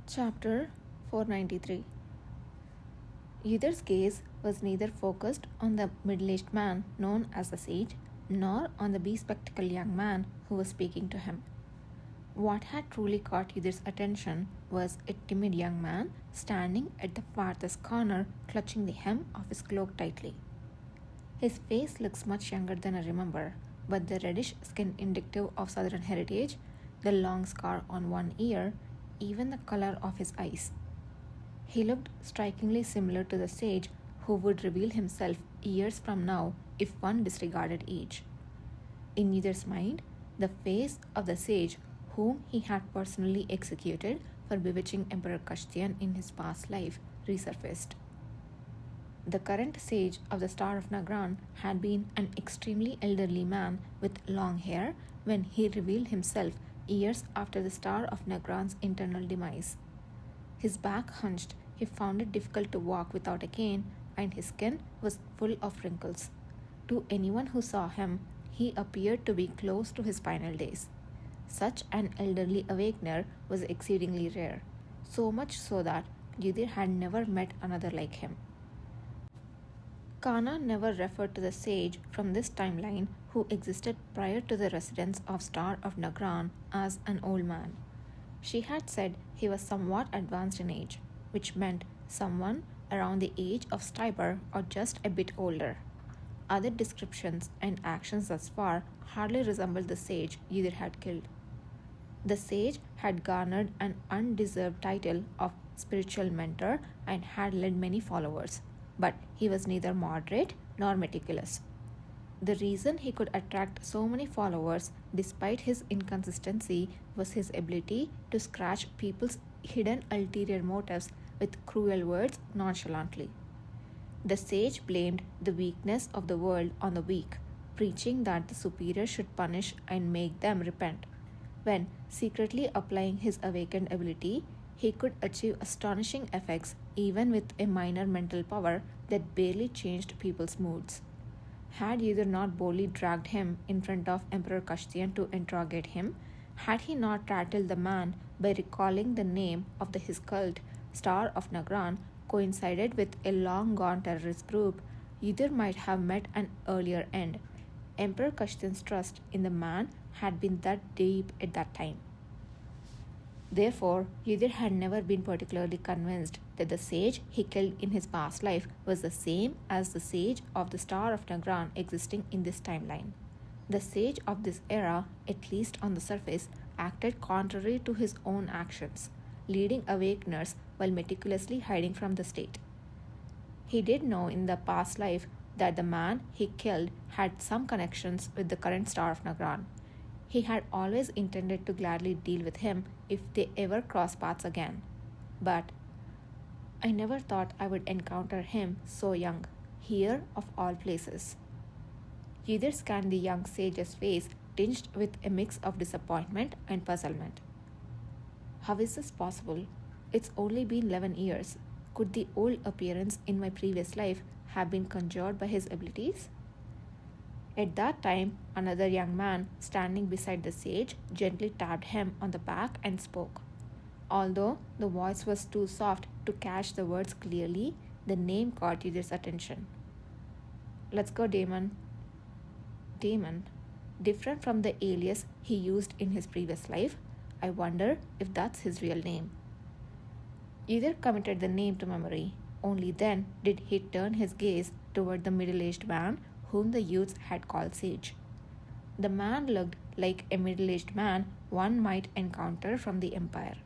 Chapter 493. Yudhir's gaze was neither focused on the middle-aged man known as the sage, nor on the bespectacled young man who was speaking to him. What had truly caught Yudhir's attention was a timid young man standing at the farthest corner, clutching the hem of his cloak tightly. His face looks much younger than I remember, but the reddish skin indicative of southern heritage, the long scar on one ear, even the color of his eyes. He looked strikingly similar to the sage who would reveal himself years from now if one disregarded age. In Yudhir's mind, the face of the sage whom he had personally executed for bewitching Emperor Kashtian in his past life resurfaced. The current sage of the Star of Nagran had been an extremely elderly man with long hair when he revealed himself years after the Star of Nagran's internal demise. His back hunched, he found it difficult to walk without a cane, and his skin was full of wrinkles. To anyone who saw him, he appeared to be close to his final days. Such an elderly awakener was exceedingly rare, so much so that Yudhir had never met another like him. Kana never referred to the sage from this timeline who existed prior to the residence of Star of Nagran as an old man. She had said he was somewhat advanced in age, which meant someone around the age of Stiber or just a bit older. Other descriptions and actions thus far hardly resembled the sage Yudhir had killed. The sage had garnered an undeserved title of spiritual mentor and had led many followers, but he was neither moderate nor meticulous. The reason he could attract so many followers despite his inconsistency was his ability to scratch people's hidden ulterior motives with cruel words nonchalantly. The sage blamed the weakness of the world on the weak, preaching that the superior should punish and make them repent. When secretly applying his awakened ability, he could achieve astonishing effects even with a minor mental power that barely changed people's moods. Had Yudhir not boldly dragged him in front of Emperor Kashtian to interrogate him, had he not rattled the man by recalling the name of his cult, Star of Nagran, coincided with a long-gone terrorist group, Yudhir might have met an earlier end. Emperor Kashtian's trust in the man had been that deep at that time. Therefore, Yudhir had never been particularly convinced that the sage he killed in his past life was the same as the sage of the Star of Nagran existing in this timeline. The sage of this era, at least on the surface, acted contrary to his own actions, leading awakeners while meticulously hiding from the state. He did know in the past life that the man he killed had some connections with the current Star of Nagran. He had always intended to gladly deal with him if they ever crossed paths again. But I never thought I would encounter him so young, here of all places. Yudhir scanned the young sage's face, tinged with a mix of disappointment and puzzlement. How is this possible? It's only been 11 years. Could the old appearance in my previous life have been conjured by his abilities? At that time, another young man standing beside the sage gently tapped him on the back and spoke. Although the voice was too soft to catch the words clearly, the name caught Yudhir's attention. Let's go, Damon. Damon. Different from the alias he used in his previous life, I wonder if that's his real name. Yudhir committed the name to memory. Only then did he turn his gaze toward the middle-aged man whom the youths had called sage. The man looked like a middle-aged man one might encounter from the Empire.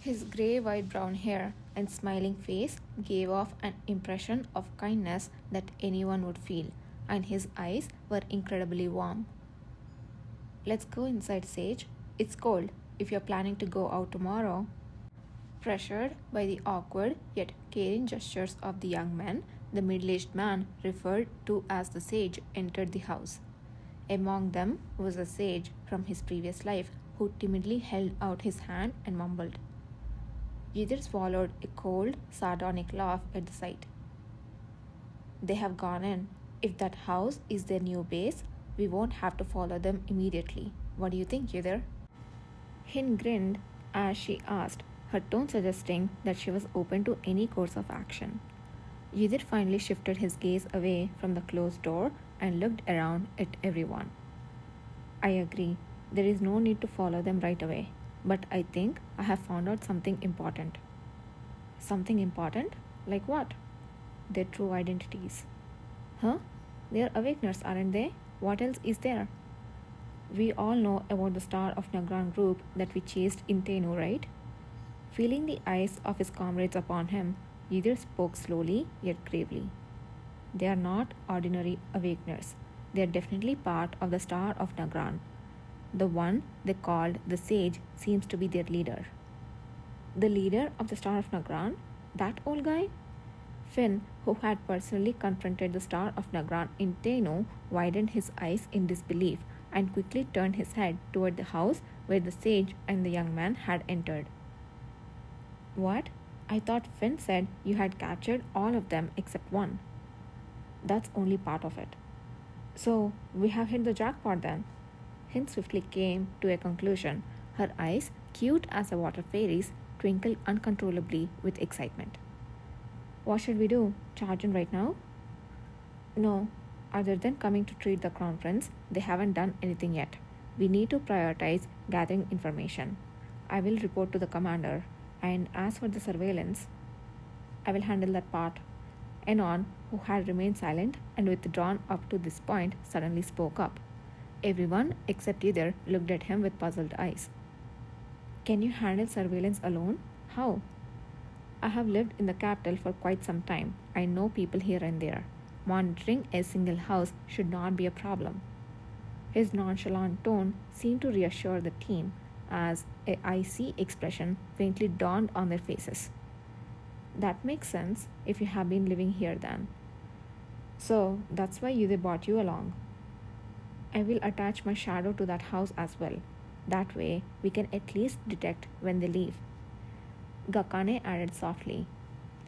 His grey white brown hair and smiling face gave off an impression of kindness that anyone would feel, and his eyes were incredibly warm. Let's go inside, Sage. It's cold if you're planning to go out tomorrow. Pressured by the awkward yet caring gestures of the young men, the middle-aged man referred to as the sage entered the house. Among them was a sage from his previous life who timidly held out his hand and mumbled. Yudhir swallowed a cold, sardonic laugh at the sight. They have gone in. If that house is their new base, we won't have to follow them immediately. What do you think, Yudhir? Hin grinned as she asked, her tone suggesting that she was open to any course of action. Yudhir finally shifted his gaze away from the closed door and looked around at everyone. I agree, there is no need to follow them right away, but I think I have found out something important. Something important? Like what? Their true identities. Huh? They are awakeners, aren't they? What else is there? We all know about the Star of Nagran group that we chased in Tenno, right? Feeling the eyes of his comrades upon him, Yudhir spoke slowly yet gravely. They are not ordinary awakeners. They are definitely part of the Star of Nagran. The one they called the Sage seems to be their leader. The leader of the Star of Nagran? That old guy? Finn, who had personally confronted the Star of Nagran in Tenno, widened his eyes in disbelief and quickly turned his head toward the house where the sage and the young man had entered. What? I thought Finn said you had captured all of them except one. That's only part of it. So, we have hit the jackpot then. Hin swiftly came to a conclusion. Her eyes, cute as a water fairy's, twinkled uncontrollably with excitement. What should we do? Charge in right now? No. Other than coming to treat the crown prince, they haven't done anything yet. We need to prioritize gathering information. I will report to the commander. And as for the surveillance, I will handle that part. Enon, who had remained silent and withdrawn up to this point, suddenly spoke up. Everyone except Yudhir looked at him with puzzled eyes. Can you handle surveillance alone? How? I have lived in the capital for quite some time. I know people here and there. Monitoring a single house should not be a problem. His nonchalant tone seemed to reassure the team as a icy expression faintly dawned on their faces. That makes sense if you have been living here then. So that's why they brought you along. I will attach my shadow to that house as well. That way we can at least detect when they leave. Gakane added softly.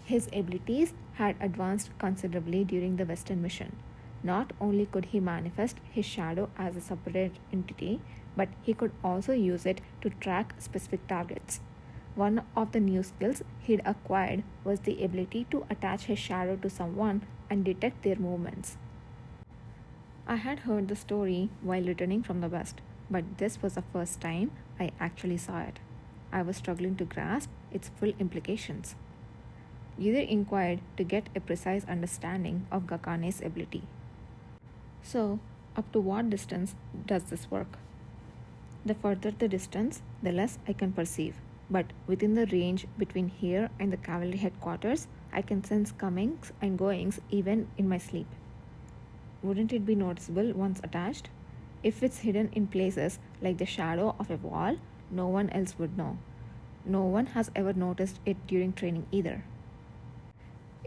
His abilities had advanced considerably during the Western mission. Not only could he manifest his shadow as a separate entity, but he could also use it to track specific targets. One of the new skills he'd acquired was the ability to attach his shadow to someone and detect their movements. I had heard the story while returning from the West, but this was the first time I actually saw it. I was struggling to grasp its full implications. Yudhir inquired to get a precise understanding of Gakane's ability. So, up to what distance does this work? The further the distance, the less I can perceive. But within the range between here and the cavalry headquarters, I can sense comings and goings even in my sleep. Wouldn't it be noticeable once attached? If it's hidden in places like the shadow of a wall, no one else would know. No one has ever noticed it during training either.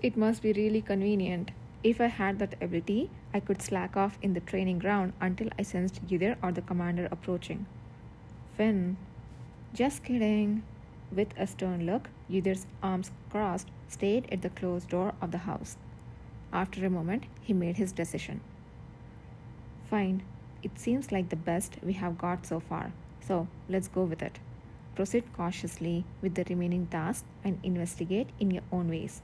It must be really convenient. If I had that ability, I could slack off in the training ground until I sensed Yudhir or the commander approaching. Finn. Just kidding. With a stern look, Yudhir's arms crossed, stayed at the closed door of the house. After a moment, he made his decision. Fine. It seems like the best we have got so far, so let's go with it. Proceed cautiously with the remaining tasks and investigate in your own ways.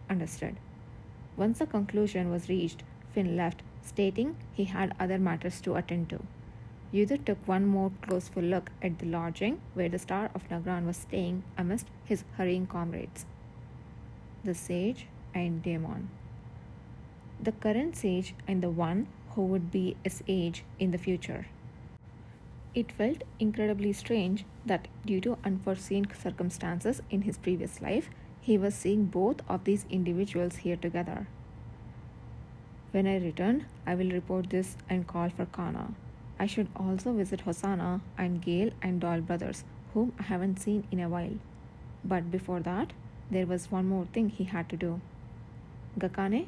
Understood. Once the conclusion was reached, Finn left, stating he had other matters to attend to. Yudhir took one more closeful look at the lodging where the Star of Nagran was staying amidst his hurrying comrades. The sage and Daemon. The current sage and the one who would be a sage in the future. It felt incredibly strange that due to unforeseen circumstances in his previous life, he was seeing both of these individuals here together. When I return, I will report this and call for Kana. I should also visit Hosanna and Gale and Doyle brothers, whom I haven't seen in a while. But before that, there was one more thing he had to do. Gakane?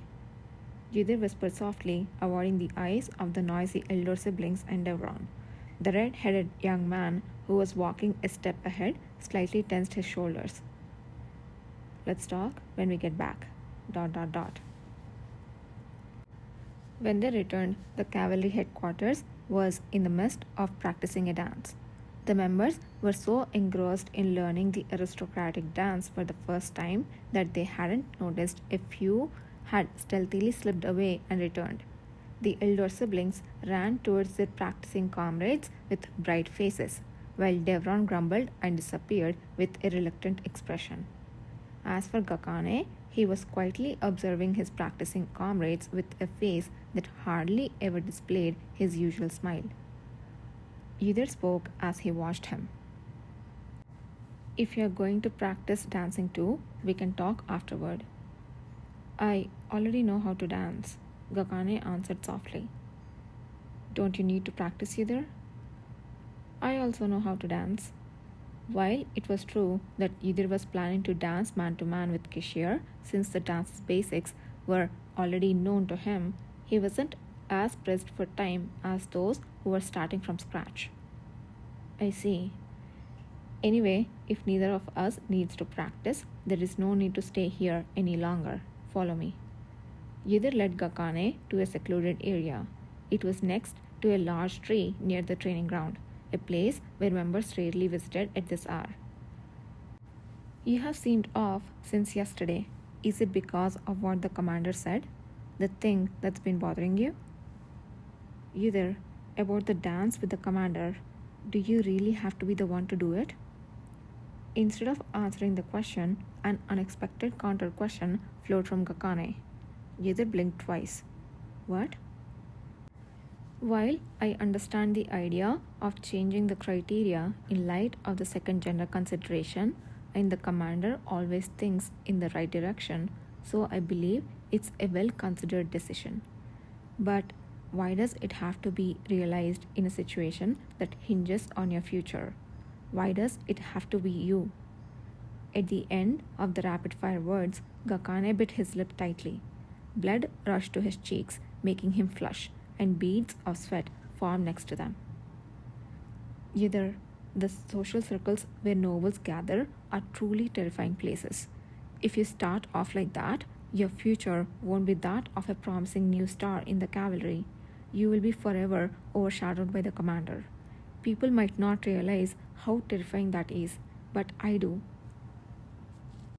Yudhir whispered softly, avoiding the eyes of the noisy elder siblings and Devron. The red-headed young man who was walking a step ahead slightly tensed his shoulders. Let's talk when we get back. ... When they returned, the cavalry headquarters was in the midst of practicing a dance. The members were so engrossed in learning the aristocratic dance for the first time that they hadn't noticed a few had stealthily slipped away and returned. The elder siblings ran towards their practicing comrades with bright faces, while Devron grumbled and disappeared with a reluctant expression. As for Gakane, he was quietly observing his practicing comrades with a face that hardly ever displayed his usual smile. Either spoke as he watched him. If you're going to practice dancing too, we can talk afterward. I already know how to dance, Gakane answered softly. Don't you need to practice either? I also know how to dance. While it was true that Either was planning to dance man to man with Kishir, since the dance's basics were already known to him, he wasn't as pressed for time as those who were starting from scratch. I see. Anyway, if neither of us needs to practice, there is no need to stay here any longer. Follow me. Either led Gakane to a secluded area. It was next to a large tree near the training ground, a place where members rarely visited at this hour. You have seemed off since yesterday. Is it because of what the commander said? The thing that's been bothering you? Either about the dance with the commander. Do you really have to be the one to do it? Instead of answering the question, an unexpected counter question flowed from Gakane. Either blinked twice. What? While I understand the idea of changing the criteria in light of the second gender consideration, and the commander always thinks in the right direction, so I believe it's a well-considered decision. But why does it have to be realized in a situation that hinges on your future? Why does it have to be you? At the end of the rapid-fire words, Gakane bit his lip tightly. Blood rushed to his cheeks, making him flush, and beads of sweat formed next to them. Either the social circles where nobles gather are truly terrifying places. If you start off like that, your future won't be that of a promising new star in the cavalry. You will be forever overshadowed by the commander. People might not realize how terrifying that is, but I do,